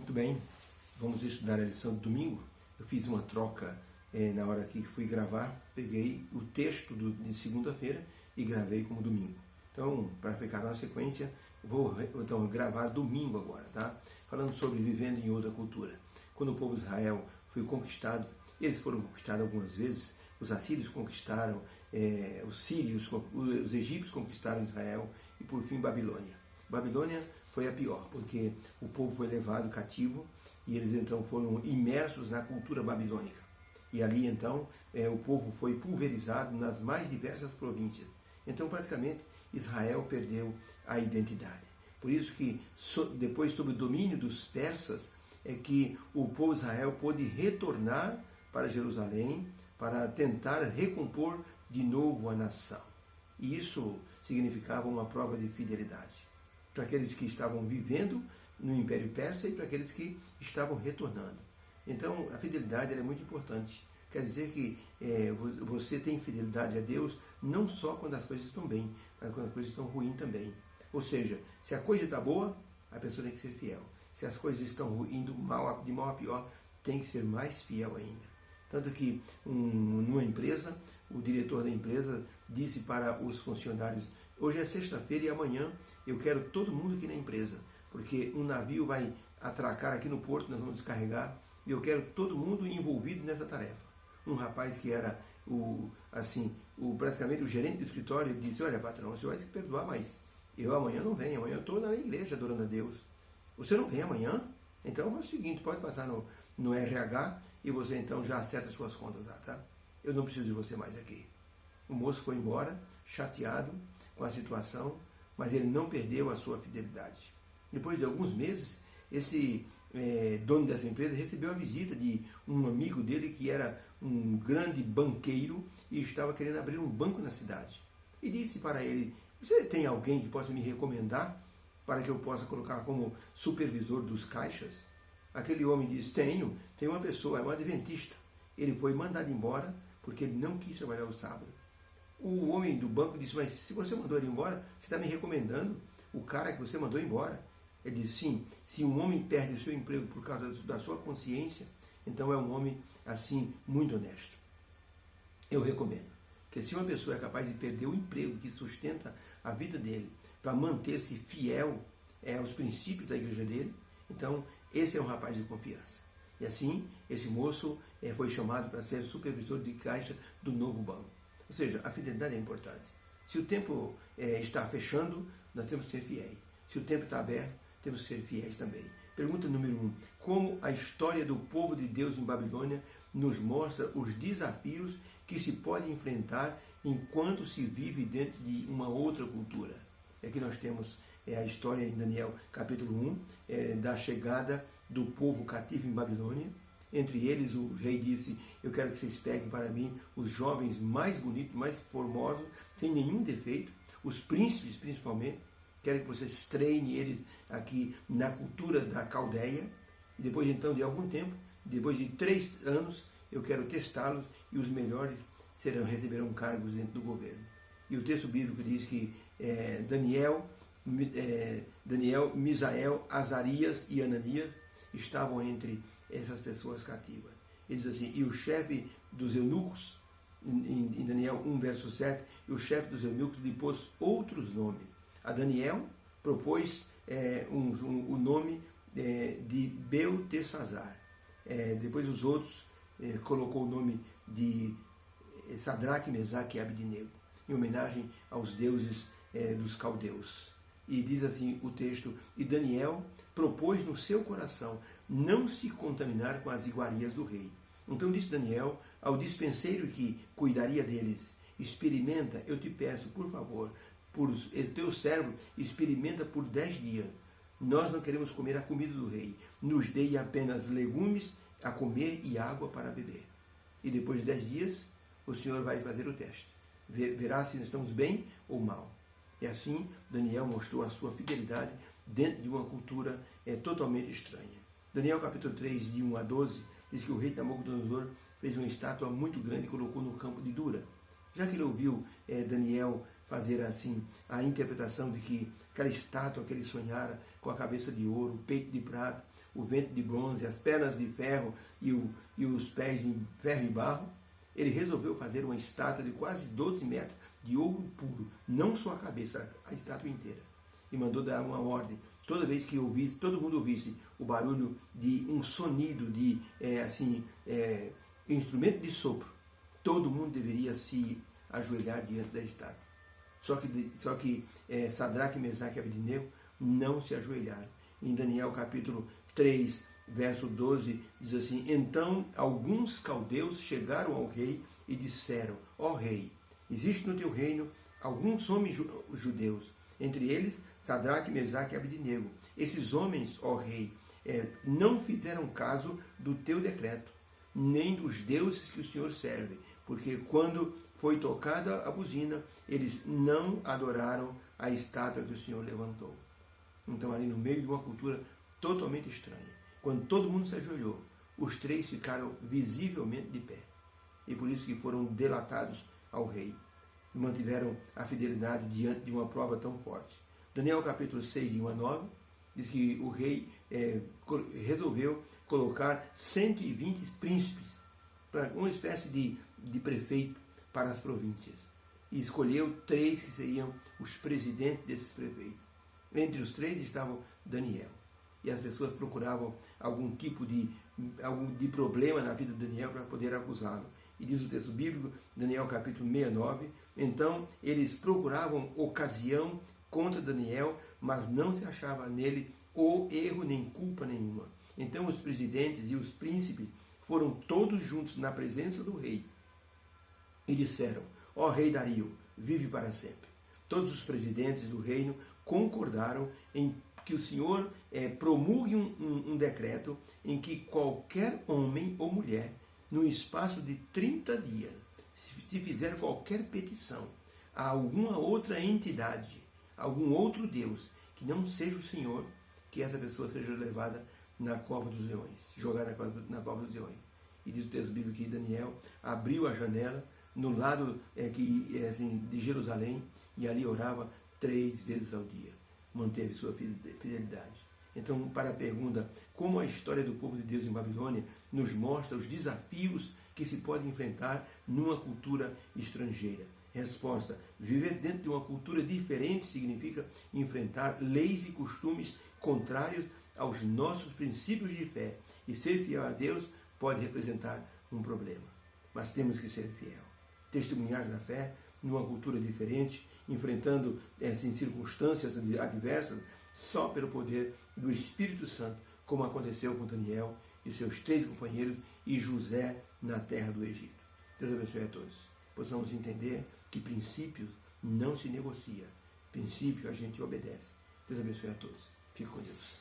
Muito bem, vamos estudar a lição do domingo. Eu fiz uma troca na hora que fui gravar, peguei o texto de segunda-feira e gravei como domingo. Então, para ficar na sequência, vou então gravar domingo agora, tá? Falando sobre vivendo em outra cultura. Quando o povo de Israel foi conquistado, eles foram conquistados algumas vezes, os assírios conquistaram, os sírios, os egípcios conquistaram Israel e por fim Babilônia. Babilônia foi a pior, porque o povo foi levado cativo e eles então foram imersos na cultura babilônica. E ali então o povo foi pulverizado nas mais diversas províncias. Então praticamente Israel perdeu a identidade. Por isso que depois, sob o domínio dos persas, é que o povo de Israel pôde retornar para Jerusalém para tentar recompor de novo a nação. E isso significava uma prova de fidelidade para aqueles que estavam vivendo no Império Persa e para aqueles que estavam retornando. Então, a fidelidade é muito importante. Quer dizer que você tem fidelidade a Deus não só quando as coisas estão bem, mas quando as coisas estão ruins também. Ou seja, se a coisa está boa, a pessoa tem que ser fiel. Se as coisas estão indo de mal a pior, tem que ser mais fiel ainda. Tanto que numa empresa, o diretor da empresa disse para os funcionários: hoje é sexta-feira e amanhã eu quero todo mundo aqui na empresa, porque um navio vai atracar aqui no porto, nós vamos descarregar, e eu quero todo mundo envolvido nessa tarefa. Um rapaz que era praticamente o gerente do escritório disse: olha, patrão, o senhor vai se perdoar, mas eu amanhã não venho, amanhã eu estou na igreja adorando a Deus. Você não vem amanhã? Então faz o seguinte, pode passar no RH e você então já acerta as suas contas lá, tá? Eu não preciso de você mais aqui. O moço foi embora, chateado com a situação, mas ele não perdeu a sua fidelidade. Depois de alguns meses, esse dono dessa empresa recebeu a visita de um amigo dele que era um grande banqueiro e estava querendo abrir um banco na cidade. E disse para ele: você tem alguém que possa me recomendar para que eu possa colocar como supervisor dos caixas? Aquele homem disse: tenho uma pessoa, é um adventista. Ele foi mandado embora porque ele não quis trabalhar o sábado. O homem do banco disse: mas se você mandou ele embora, você está me recomendando o cara que você mandou embora? Ele disse: sim, se um homem perde o seu emprego por causa da sua consciência, então é um homem assim muito honesto. Eu recomendo que se uma pessoa é capaz de perder o emprego que sustenta a vida dele para manter-se fiel aos princípios da igreja dele, então esse é um rapaz de confiança. E assim, esse moço foi chamado para ser supervisor de caixa do novo banco. Ou seja, a fidelidade é importante. Se o tempo está fechando, nós temos que ser fiéis. Se o tempo está aberto, temos que ser fiéis também. Pergunta número 1. Como a história do povo de Deus em Babilônia nos mostra os desafios que se podem enfrentar enquanto se vive dentro de uma outra cultura? Aqui nós temos a história em Daniel capítulo 1, da chegada do povo cativo em Babilônia. Entre eles o rei disse: eu quero que vocês peguem para mim os jovens mais bonitos, mais formosos, sem nenhum defeito, os príncipes principalmente. Quero que vocês treinem eles aqui na cultura da Caldeia. E depois então de algum tempo, depois de 3 anos, eu quero testá-los e os melhores receberão cargos dentro do governo. E o texto bíblico diz que Daniel, Misael, Azarias e Ananias estavam entre essas pessoas cativas. Ele diz assim: e o chefe dos eunucos, em Daniel 1, verso 7, e o chefe dos eunucos lhe pôs outros nomes. A Daniel propôs o nome de Beltesazar. Depois os outros colocou o nome de Sadraque, Mesaque e Abednego, em homenagem aos deuses dos caldeus. E diz assim o texto: e Daniel propôs no seu coração não se contaminar com as iguarias do rei. Então disse Daniel ao dispenseiro que cuidaria deles: experimenta, eu te peço, por favor, por teu servo, experimenta por 10 dias. Nós não queremos comer a comida do rei. Nos dê apenas legumes a comer e água para beber. E depois de 10 dias, o Senhor vai fazer o teste. Verá se estamos bem ou mal. E assim, Daniel mostrou a sua fidelidade dentro de uma cultura totalmente estranha. Daniel capítulo 3, de 1 a 12, diz que o rei Nabucodonosor fez uma estátua muito grande e colocou no campo de Dura. Já que ele ouviu Daniel fazer assim a interpretação de que aquela estátua que ele sonhara com a cabeça de ouro, o peito de prata, o ventre de bronze, as pernas de ferro e os pés de ferro e barro, ele resolveu fazer uma estátua de quase 12 metros de ouro puro, não só a cabeça, a estátua inteira. E mandou dar uma ordem. Toda vez que ouvisse, todo mundo ouvisse o barulho de um sonido de instrumento de sopro, todo mundo deveria se ajoelhar diante da estátua. Só que Sadraque, Mesaque e Abednego não se ajoelharam. Em Daniel capítulo 3, verso 12, diz assim: então alguns caldeus chegaram ao rei e disseram: ó rei, existe no teu reino alguns homens judeus, entre eles Sadraque, Mesaque e Abednego. Esses homens, ó rei, não fizeram caso do teu decreto, nem dos deuses que o Senhor serve, porque quando foi tocada a buzina, eles não adoraram a estátua que o Senhor levantou. Então, ali no meio de uma cultura totalmente estranha, quando todo mundo se ajoelhou, os três ficaram visivelmente de pé. E por isso que foram delatados ao rei e mantiveram a fidelidade diante de uma prova tão forte. Daniel capítulo 6, de 1 a 9, diz que o rei resolveu colocar 120 príncipes, para uma espécie de prefeito para as províncias. E escolheu 3 que seriam os presidentes desses prefeitos. Entre os 3 estavam Daniel. E as pessoas procuravam algum tipo de problema na vida de Daniel para poder acusá-lo. E diz o texto bíblico, Daniel capítulo 69, então eles procuravam ocasião contra Daniel, mas não se achava nele ou erro nem culpa nenhuma. Então os presidentes e os príncipes foram todos juntos na presença do rei e disseram: ó rei Dario, vive para sempre. Todos os presidentes do reino concordaram em que o Senhor promulgue um decreto em que qualquer homem ou mulher, no espaço de 30 dias, se fizer qualquer petição a alguma outra entidade, a algum outro Deus, que não seja o Senhor, que essa pessoa seja levada na cova dos leões, jogada na cova dos leões. E diz o texto bíblico que Daniel abriu a janela no lado de Jerusalém e ali orava 3 vezes ao dia. Manteve sua fidelidade. Então, para a pergunta, como a história do povo de Deus em Babilônia nos mostra os desafios que se pode enfrentar numa cultura estrangeira? Resposta: viver dentro de uma cultura diferente significa enfrentar leis e costumes contrários aos nossos princípios de fé. E ser fiel a Deus pode representar um problema. Mas temos que ser fiel. Testemunhar da fé numa cultura diferente, enfrentando circunstâncias adversas, só pelo poder do Espírito Santo, como aconteceu com Daniel e seus 3 companheiros e José na terra do Egito. Deus abençoe a todos. Possamos entender que princípios não se negocia. Princípio a gente obedece. Deus abençoe a todos. Fique com Deus.